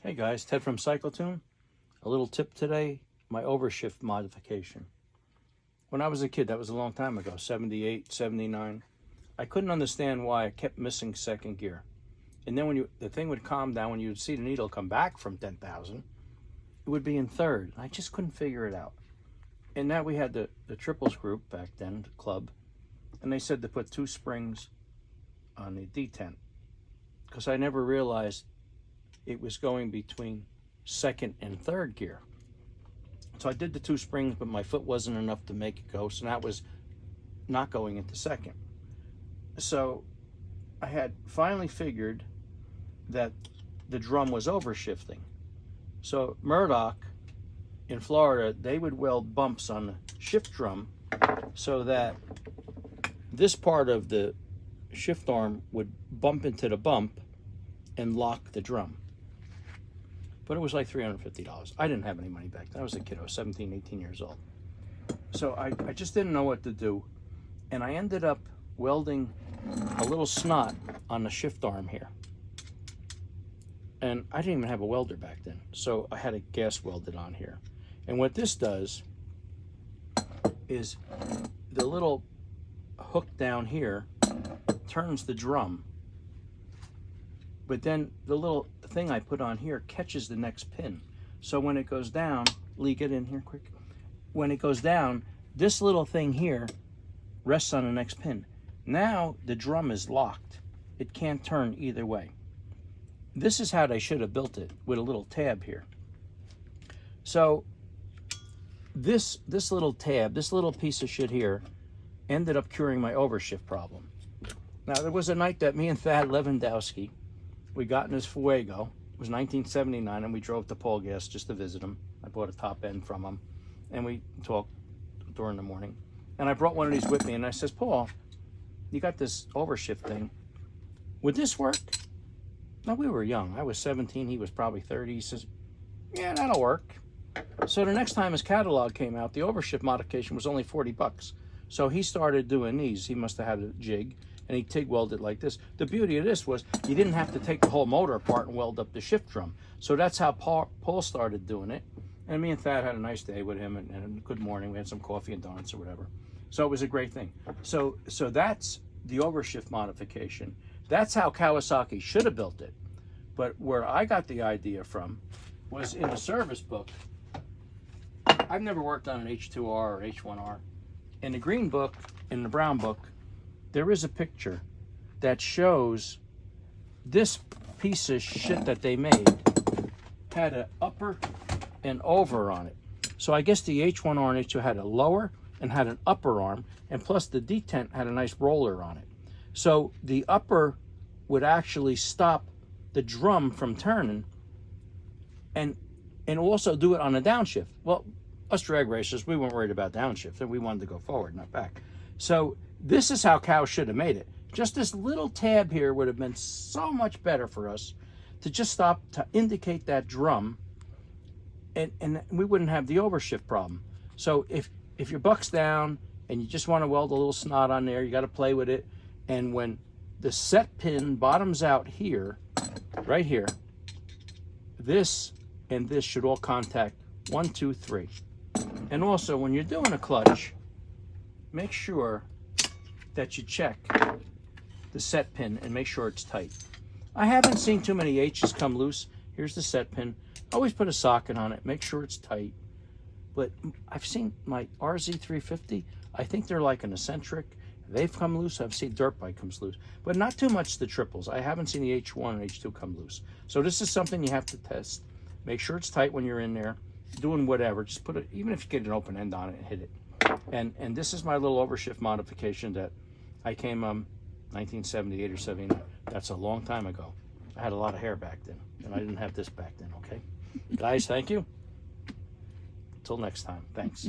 Hey guys, Ted from Cyclotune. A little tip today, my Overshift modification. When I was a kid, that was a long time ago, 78, 79, I couldn't understand why I kept missing second gear. And then when the thing would calm down, when you would see the needle come back from 10,000, it would be in third. I just couldn't figure it out. And now we had the triples group back then, the club, and they said to put 2 springs on the detent, because I never realized it was going between second and third gear. So I did the 2 springs, but my foot wasn't enough to make it go, so that was not going into second. So I had finally figured that the drum was overshifting. So Murdoch in Florida, they would weld bumps on the shift drum so that this part of the shift arm would bump into the bump and lock the drum. But it was like $350. I didn't have any money back then. I was a kid. I was 17, 18 years old. So I just didn't know what to do. And I ended up welding a little snot on the shift arm here. And I didn't even have a welder back then. So I had a gas welded on here. And what this does is the little hook down here turns the drum. But then the little thing I put on here catches the next pin. So when it goes down, Lee, get in here quick. When it goes down, this little thing here rests on the next pin. Now the drum is locked. It can't turn either way. This is how they should have built it, with a little tab here. So this little tab, this little piece of shit here, ended up curing my overshift problem. Now there was a night that me and Thad Lewandowski, we got in his Fuego. It was 1979, and we drove to Paul Gas just to visit him. I bought a top end from him, and we talked during the morning. And I brought one of these with me, and I says, Paul, you got this overshift thing. Would this work? Now, we were young. I was 17. He was probably 30. He says, yeah, that'll work. So the next time his catalog came out, the overshift modification was only 40 bucks. So he started doing these. He must have had a jig, and he TIG welded like this. The beauty of this was you didn't have to take the whole motor apart and weld up the shift drum. So that's how Paul started doing it. And me and Thad had a nice day with him, and good morning. We had some coffee and donuts or whatever. So it was a great thing. So that's the overshift modification. That's how Kawasaki should have built it. But where I got the idea from was in the service book. I've never worked on an H2R or H1R. In the green book, in the brown book, there is a picture that shows this piece of shit that they made had an upper and over on it. So I guess the H1R and H2 had a lower and had an upper arm, and plus the detent had a nice roller on it. So the upper would actually stop the drum from turning and also do it on a downshift. Well, us drag racers, we weren't worried about downshift, and we wanted to go forward, not back. So this is how Cow should have made it. Just this little tab here would have been so much better for us to just stop to indicate that drum, and we wouldn't have the overshift problem. So if your buck's down and you just want to weld a little snot on there, you got to play with it. And when the set pin bottoms out here, right here, this and this should all contact 1, 2, 3. And also when you're doing a clutch, make sure that you check the set pin and make sure it's tight. I haven't seen too many H's come loose. Here's the set pin. Always put a socket on it, make sure it's tight. But I've seen my RZ350, I think they're like an eccentric. They've come loose. I've seen dirt bike comes loose, but not too much the triples. I haven't seen the H1 and H2 come loose. So this is something you have to test. Make sure it's tight when you're in there, doing whatever. Just put it, even if you get an open end on it, and hit it. And this is my little overshift modification that I came 1978 or 79. That's a long time ago. I had a lot of hair back then, and I didn't have this back then, okay? Guys, thank you. Until next time, thanks.